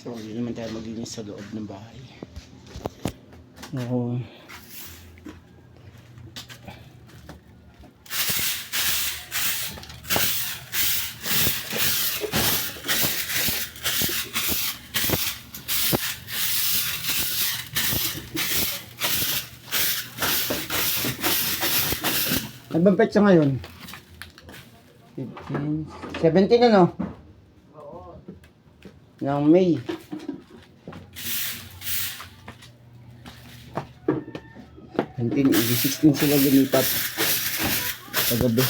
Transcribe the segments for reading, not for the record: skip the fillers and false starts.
So, hindi naman tayo maglinis sa loob ng bahay. No. Ano bang petsa ngayon? 15, 17 ano? Oo. Ng May. Hindi 16 sila lumipat kagabi.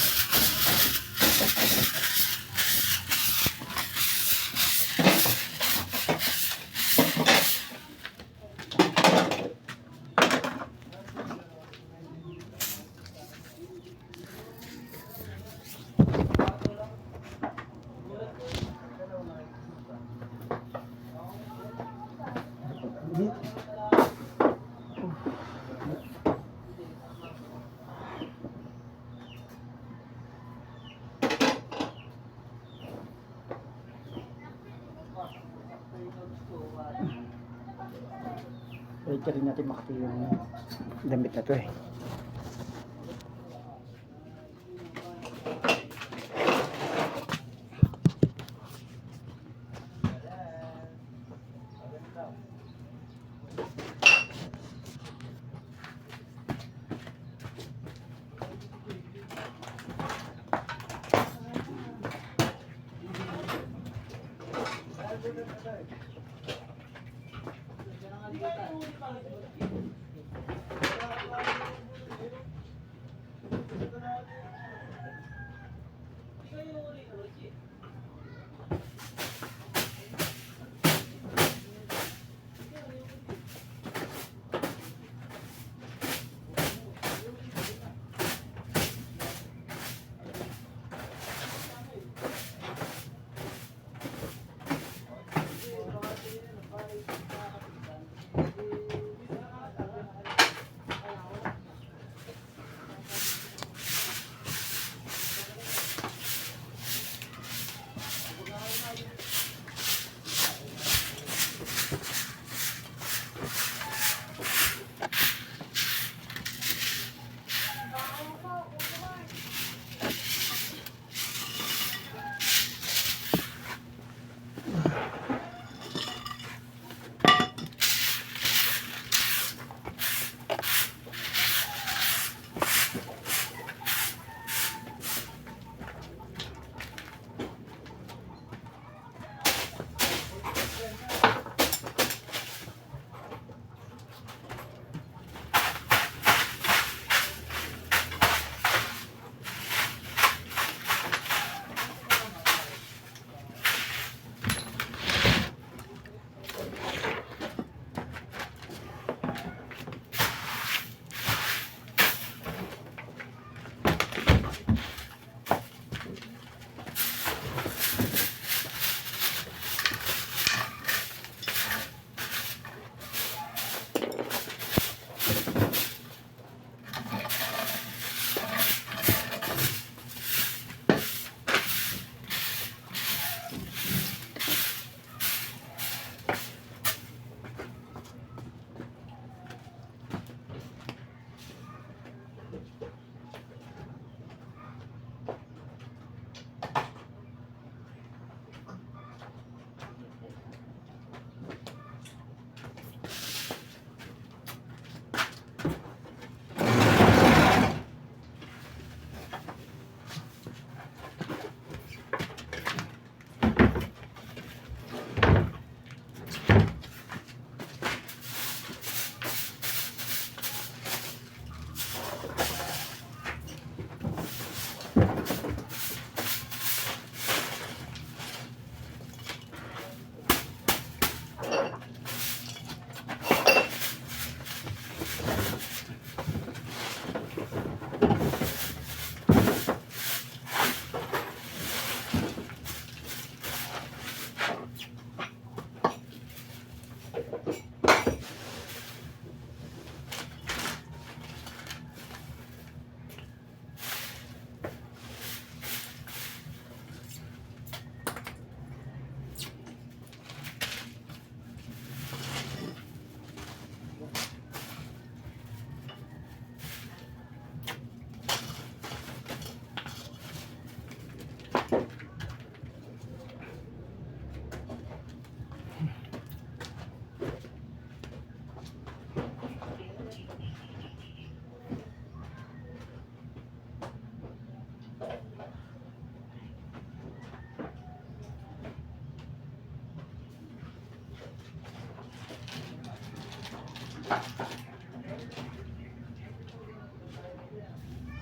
Pwede rin natin makati yung damit na to eh.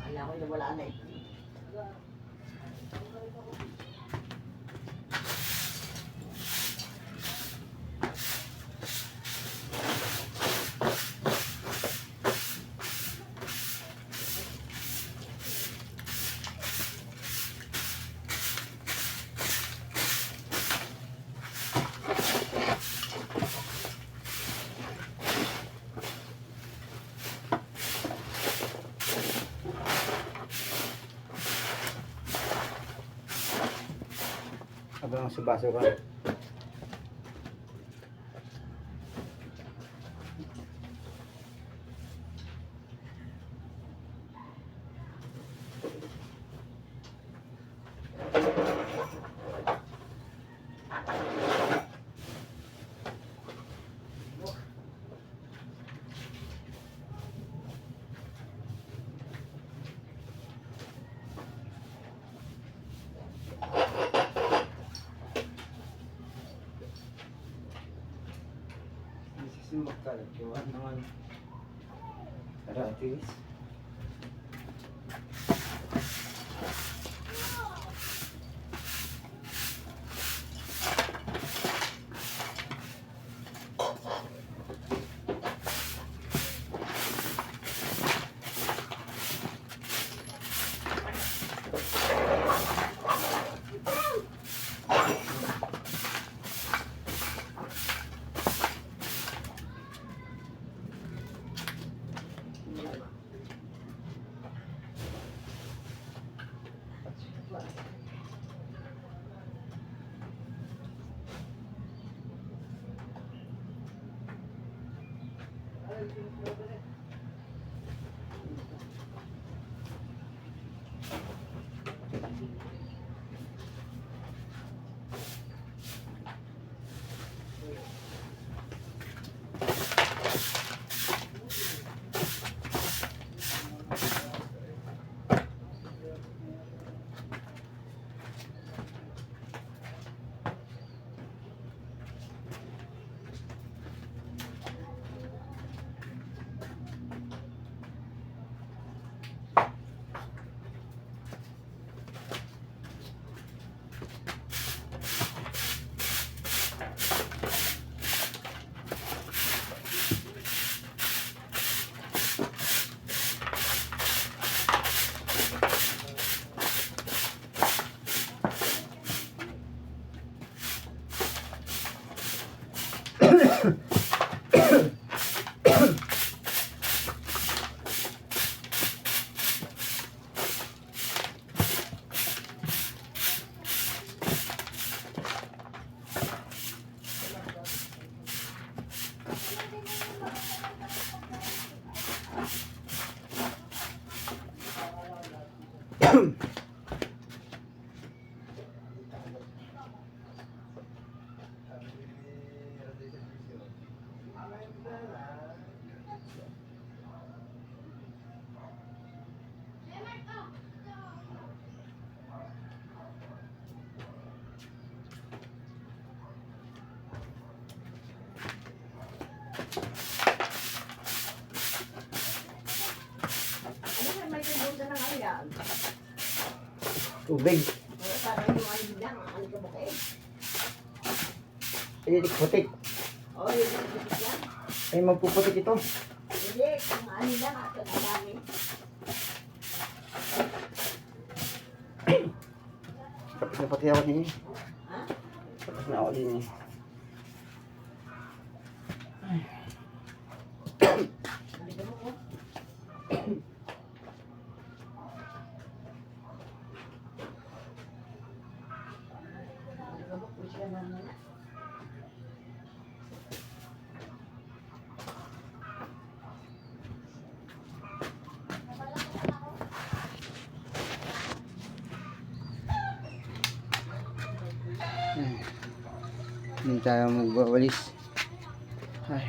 Kala ko na wala na eh. Habang sa baso ka. Simbak kawan naman. Tara, atis. Tubig. Para yung ano lang, ano ka ba kayo? Putik. Oo, yung mga yan. Ay, magpuputik ito. Hindi, kung ano lang, at ang dami. Tapos na pati ako din. Ha? Tapos na ako din. Halika mo ko. Halika mo, push ka na muna. Hindi tayo magwawalis. Ay.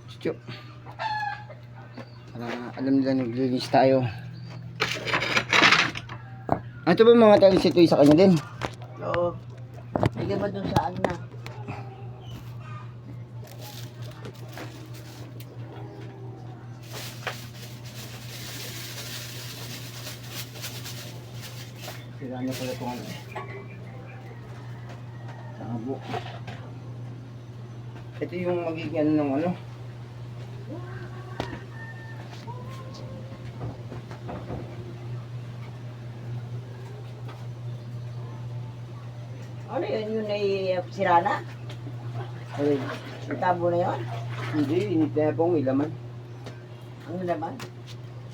Chuchu. Alam nila naglilinis tayo. Ito ba mga talis ito sa kanya din? Oo. Halika ba dun sa ano na? Sira niya pala itong ano. Tabo. Ito yung magiging ano ng ano. Ano yun? Yun ay sira na? Ay, May tabo na yun? hindi, init na po may laman. Ano naman?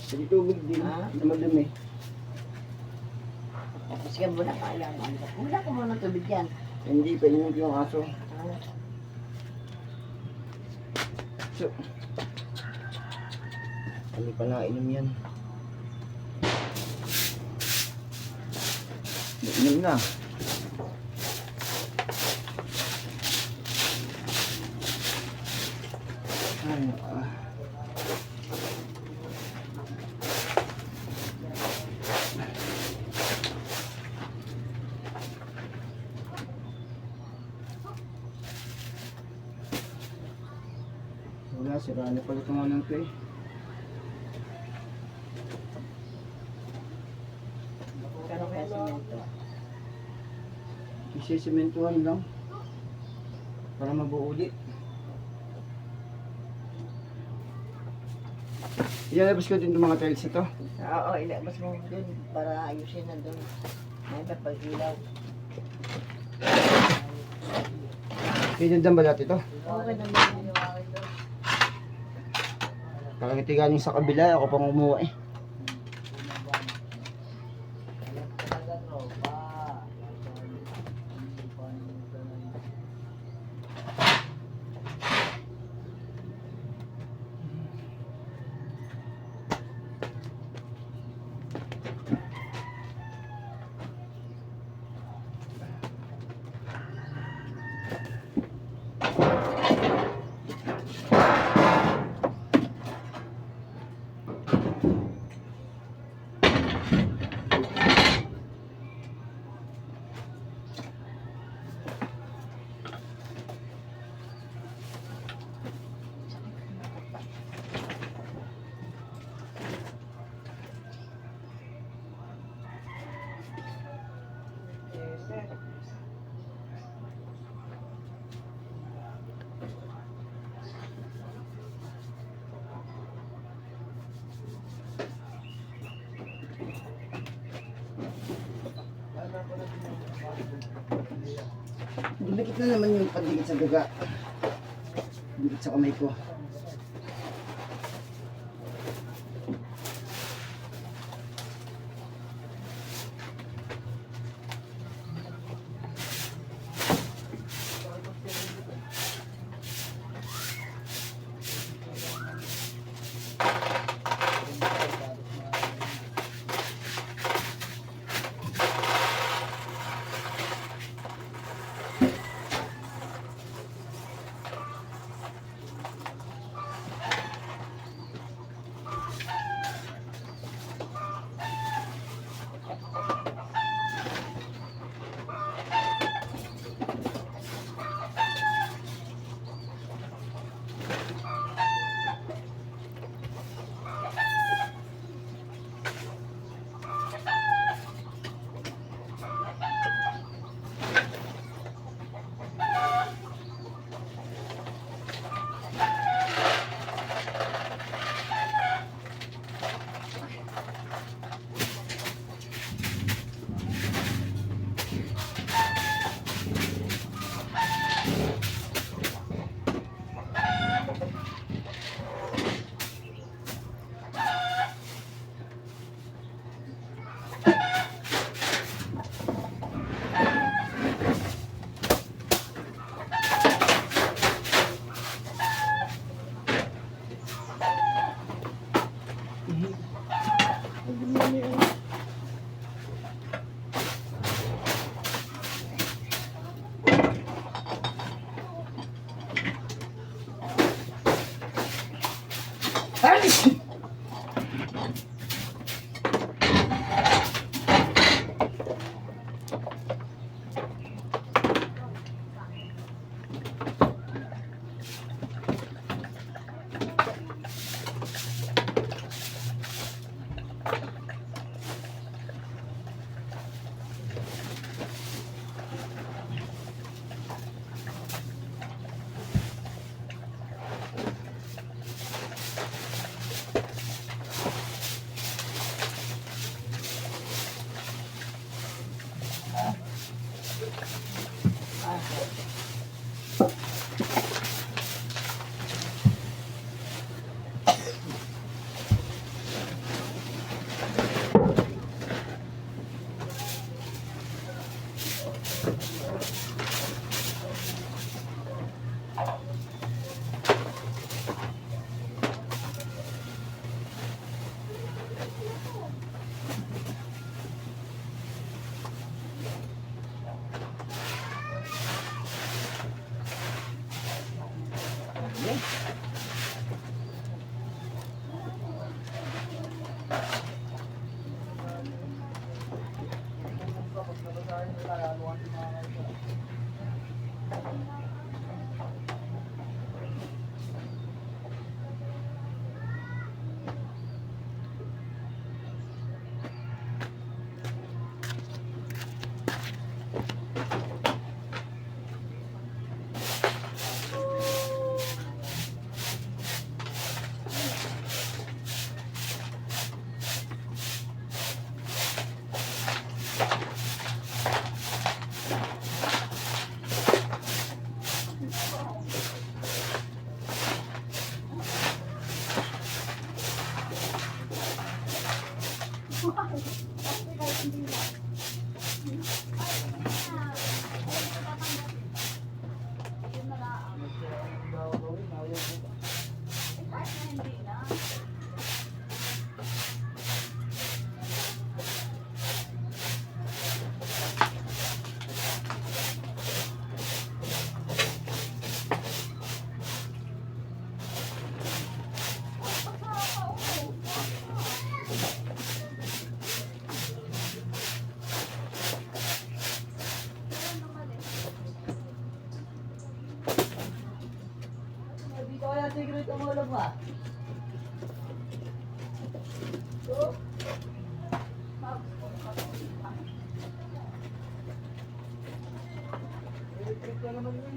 Hindi tubig din. Ah? Hindi madumi. Sige muna pa lang. Wala ko muna tubig yan. Hindi pa init yung aso. Ah, So, kami pa nainom yan. Inom na. Ay, wala, sira na pala itong anong to eh. kano kaya simento? Isisimentuhan lang. Para mabuo ulit. Ilalabas ko din itong mga tiles ito. Oo, ilabas mo dun para ayusin na dun. May pag-ilaw. Pinundan ba natin ito? Okay naman yung akin dun. Parang galing sa kabila, ako pang umuha eh. Dikit na naman yung pandikit sa daga. Dikit sa kamay ko. Dito kaya tigre tumulog ba? Electric ka naman yun.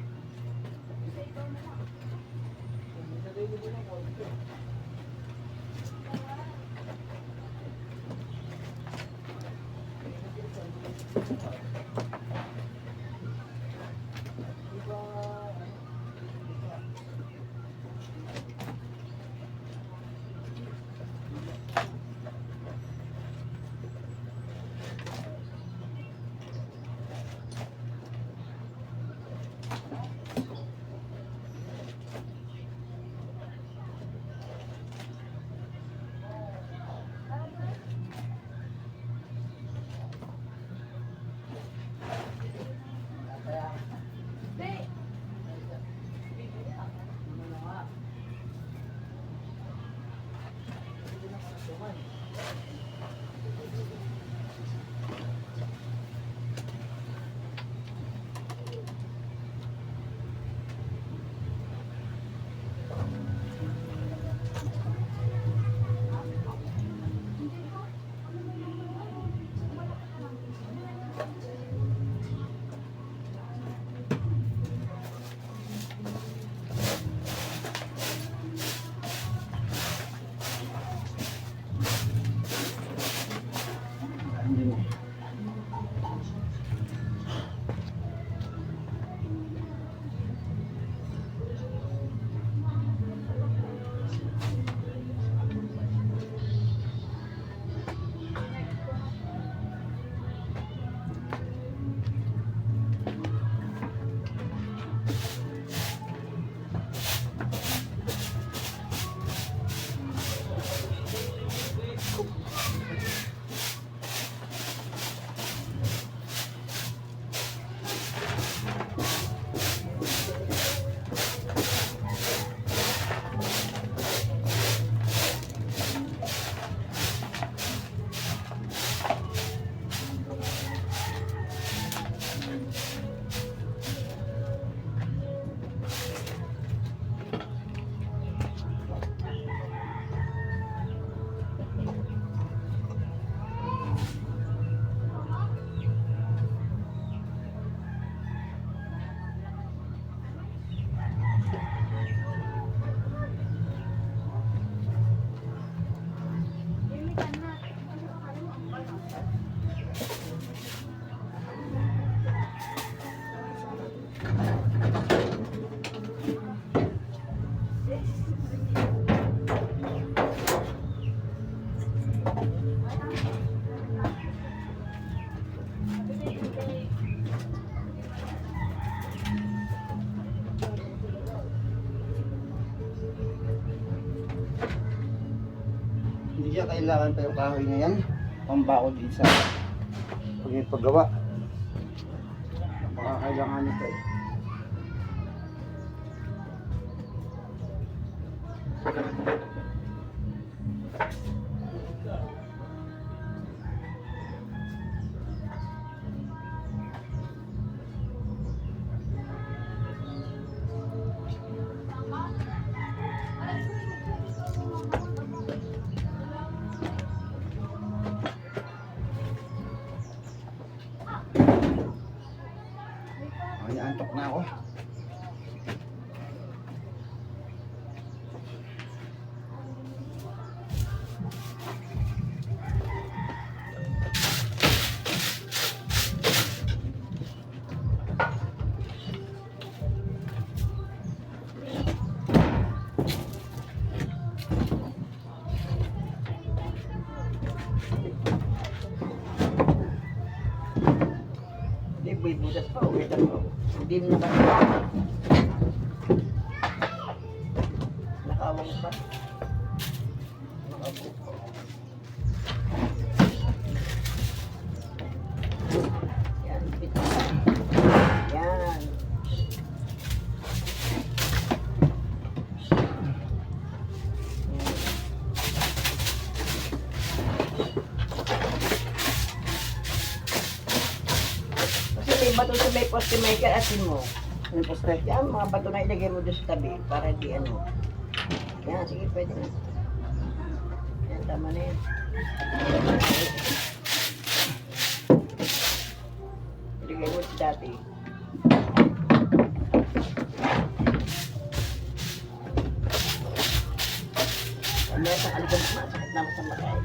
Hindi siya kailangan pa yung kahoy na yan. Pambako din sa paggawa. Baka kailangan nito eh. Ay, antok na ako. Hindi, may butas pa. Uwi na po. Hindi na ba? Nakawang pa. Nakabu. Yan, pito. Yan. Kasi may bato sa may poste, may kaasin mo. Yung poste. Yan, mga bato na ilagay mo doon sa tabi para di ano. Yan, sige, pwede na. Yan, tama na yan. Ilagay mo sa dati. Mamaya sa alikod, masakit naman sa mata eh.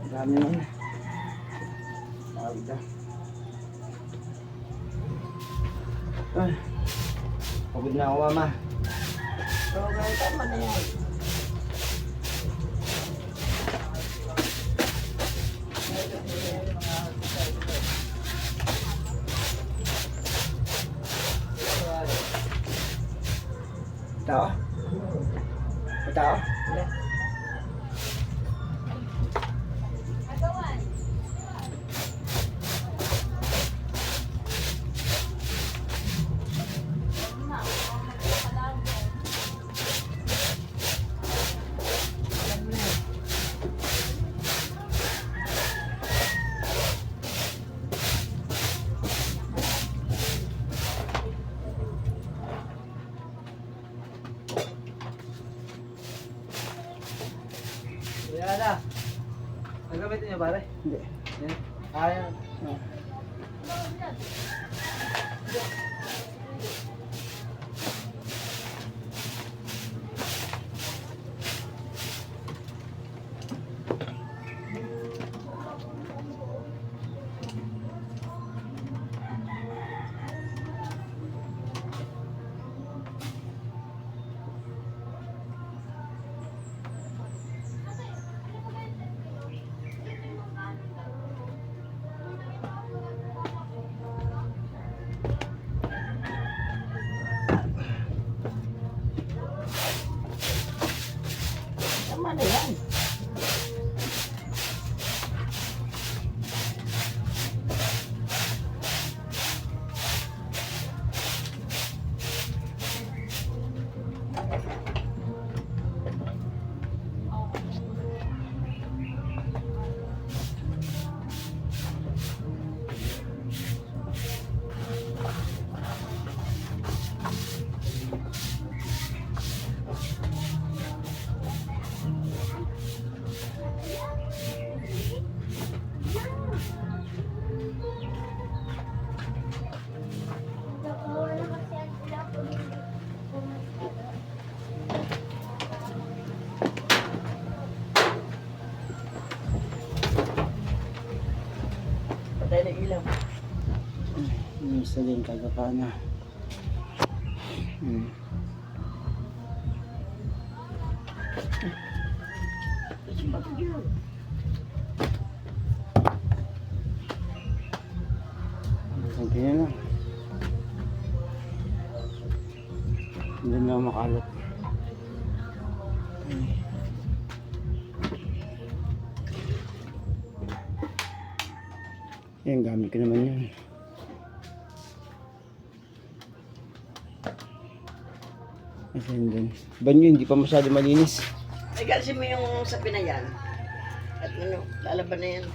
Dami naman. Tawag ka. Ay, pagod na ako, mama. So, ngayon, tama na yan. Tao? May tao? Wala. Wala na. Nagamitin niyo pare? Hindi. Yan. Ayan. Patay na ilaw. Yung isa din kagapana. Kasi bakit yun? Kunti na lang. Hindi na makalat. Yan, gamit ko naman yan. Ayan din. Banyo, hindi pa masyado malinis. Ay, galisin mo yung sapi na yan. At ano, lalaban na yan.